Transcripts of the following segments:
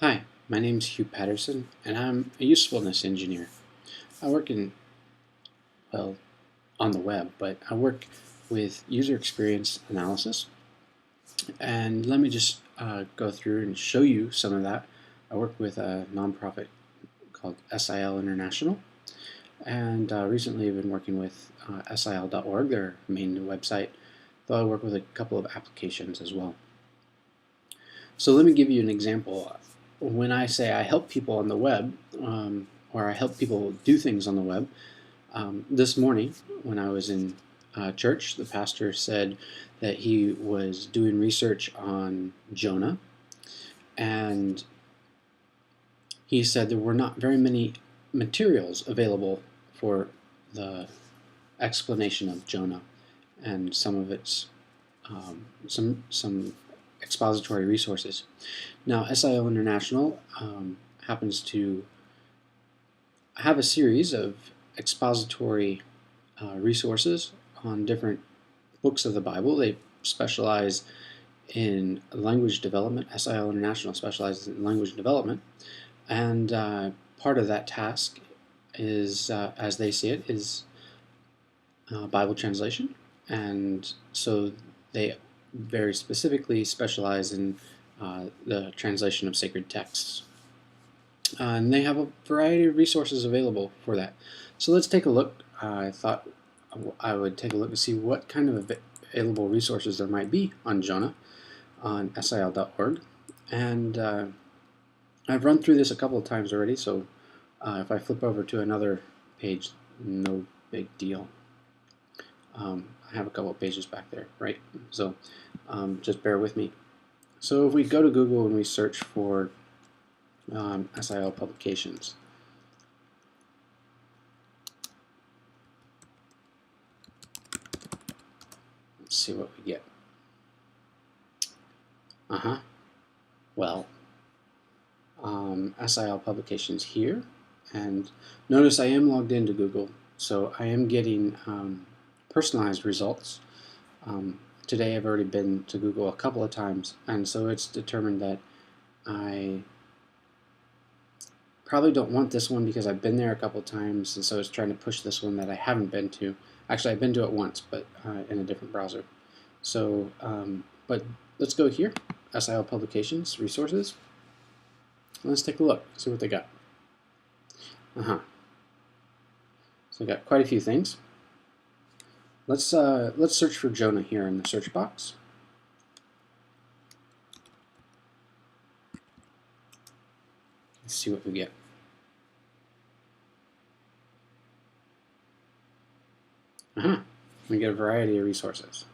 Hi, my name is Hugh Patterson, and I'm a usefulness engineer. I work well, on the web, but I work with user experience analysis. And let me just go through and show you some of that. I work with a nonprofit called SIL International, and recently I've been working with SIL.org, their main website, though I work with a couple of applications as well. So let me give you an example. When I say I help people on the web, or I help people do things on the web, this morning when I was in church, the pastor said that he was doing research on Jonah, and he said there were not very many materials available for the explanation of Jonah and some of its some expository resources. Now, SIO International happens to have a series of expository resources on different books of the Bible. They specialize in language development. SIO International specializes in language development, and part of that task is, as they see it, is Bible translation, and so they very specifically specialize in the translation of sacred texts. And they have a variety of resources available for that. So let's take a look. I thought I would take a look to see what kind of available resources there might be on Jonah on sil.org. And I've run through this a couple of times already, so if I flip over to another page, no big deal. I have a couple of pages back there, right? So just bear with me. So if we go to Google and we search for SIL publications, let's see what we get. Well, SIL publications here, and notice I am logged into Google, so I am getting personalized results. Today I've already been to Google a couple of times, and so it's determined that I probably don't want this one because I've been there a couple of times, and so it's trying to push this one that I haven't been to. Actually, I've been to it once, but in a different browser. So, but let's go here, SIL Publications, Resources. Let's take a look, see what they got. So we got quite a few things. Let's search for Jonah here in the search box. Let's see what we get. We get a variety of resources.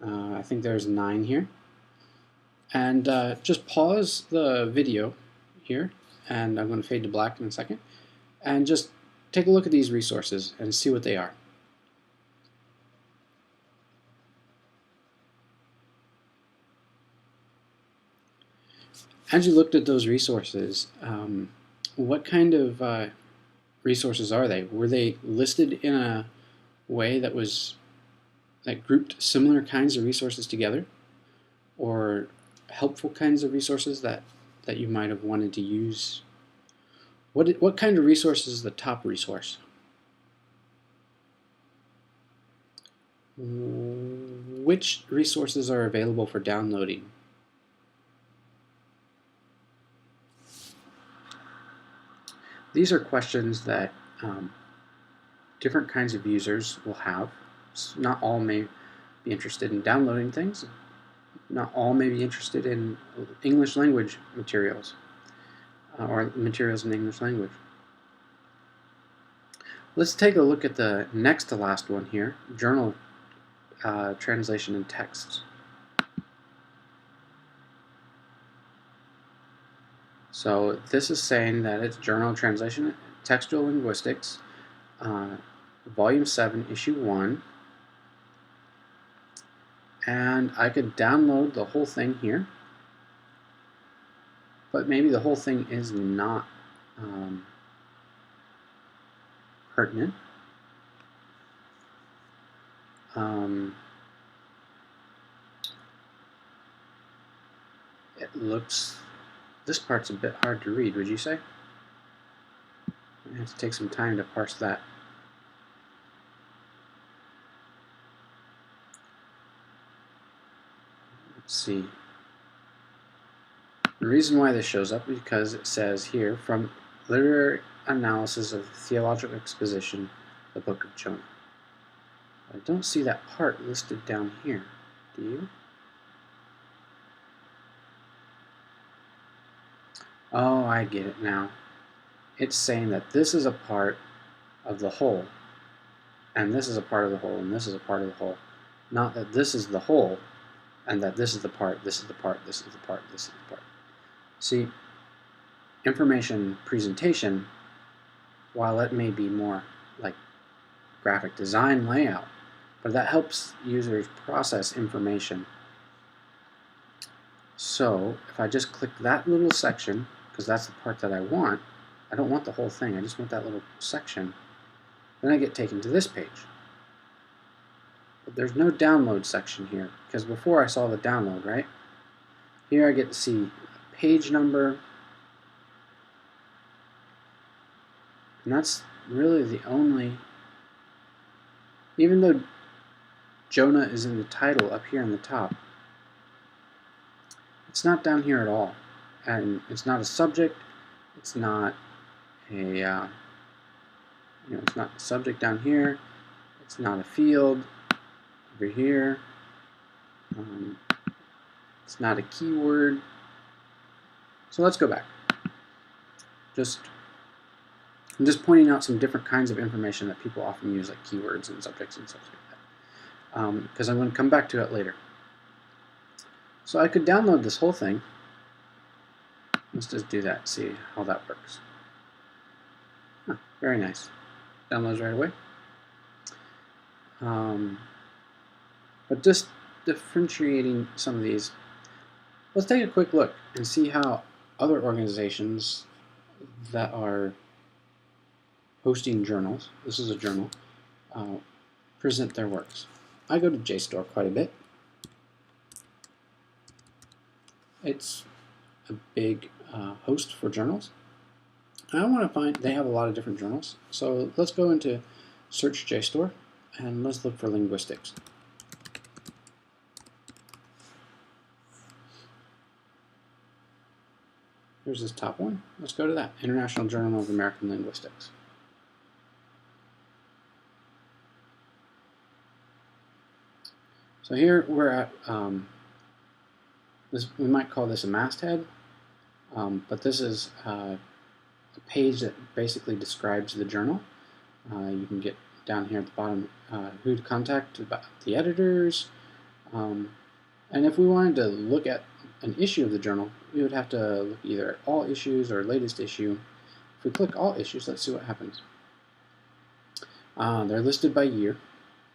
I think there's 9 here. And just pause the video here, and I'm going to fade to black in a second, and just take a look at these resources and see what they are. As you looked at those resources, what kind of resources are they? Were they listed in a way that grouped similar kinds of resources together, or helpful kinds of resources that you might have wanted to use? What kind of resource is the top resource? Which resources are available for downloading? These are questions that different kinds of users will have. Not all may be interested in downloading things. Not all may be interested in English language materials or materials in English language. Let's take a look at the next to last one here, journal translation and texts. So this is saying that it's Journal Translation Textual Linguistics, Volume 7, Issue 1. And I could download the whole thing here, but maybe the whole thing is not pertinent. this part's a bit hard to read, would you say? I have to take some time to parse that. Let's see. The reason why this shows up is because it says here, from literary analysis of theological exposition, the book of Jonah. I don't see that part listed down here. Do you? Oh, I get it now. It's saying that this is a part of the whole, and this is a part of the whole, and this is a part of the whole. Not that this is the whole, and that this is the part, this is the part, this is the part, this is the part. See, information presentation, while it may be more like graphic design layout, but that helps users process information. So if I just click that little section, because that's the part that I don't want the whole thing, I just want that little section, then I get taken to this page. But there's no download section here, because before I saw the download, right? Here I get to see page number, and that's really the only, even though Jonah is in the title up here on the top, it's not down here at all. And it's not a subject, it's not a, it's not a subject down here, it's not a field over here, it's not a keyword. So let's go back. I'm just pointing out some different kinds of information that people often use, like keywords and subjects and stuff like that, because I'm going to come back to it later. So I could download this whole thing. Let's just do that, see how that works. Huh, very nice. Downloads right away. But just differentiating some of these, let's take a quick look and see how other organizations that are hosting journals, this is a journal, present their works. I go to JSTOR quite a bit. It's a big host for journals. I want to find, they have a lot of different journals. So let's go into search JSTOR and let's look for linguistics. Here's this top one. Let's go to that, International Journal of American Linguistics. So here we're at, we might call this a masthead, but this is a page that basically describes the journal. You can get down here at the bottom who to contact about the editors, and if we wanted to look at an issue of the journal, we would have to look either at all issues or latest issue. If we click all issues, let's see what happens. They're listed by year,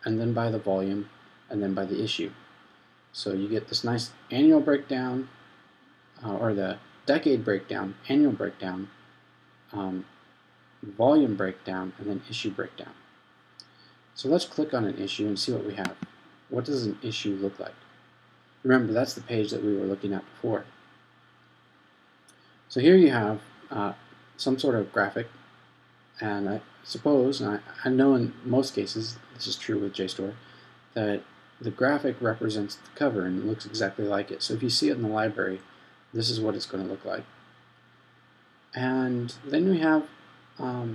and then by the volume, and then by the issue. So you get this nice annual breakdown, or the decade breakdown, annual breakdown, volume breakdown, and then issue breakdown. So let's click on an issue and see what we have. What does an issue look like? Remember, that's the page that we were looking at before. So here you have some sort of graphic, and I suppose, and I know in most cases, this is true with JSTOR, that the graphic represents the cover and it looks exactly like it. So if you see it in the library, this is what it's going to look like. And then we have a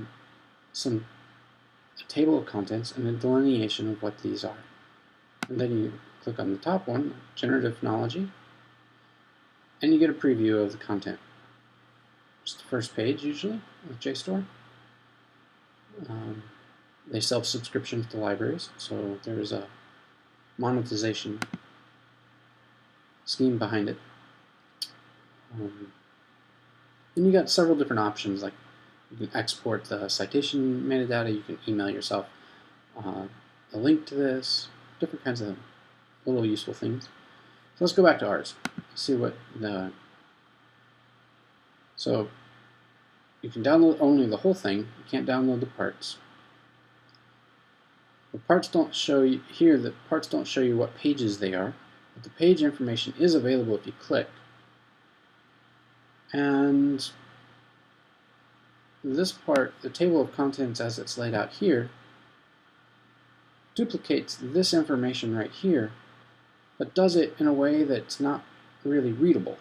table of contents and a delineation of what these are. And then you click on the top one, Generative Phonology, and you get a preview of the content. It's the first page usually with JSTOR. They sell subscriptions to libraries, so there's a monetization scheme behind it. And you got several different options, like you can export the citation metadata, you can email yourself a link to this, different kinds of little useful things. So let's go back to ours. See what the, so you can download only the whole thing, you can't download the parts. The parts don't show you here, the parts don't show you what pages they are, but the page information is available if you click. And this part, the table of contents as it's laid out here, duplicates this information right here, but does it in a way that's not really readable.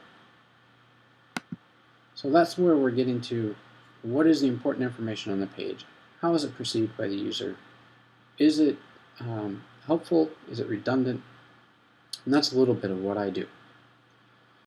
So that's where we're getting to what is the important information on the page. How is it perceived by the user? Is it helpful? Is it redundant? And that's a little bit of what I do.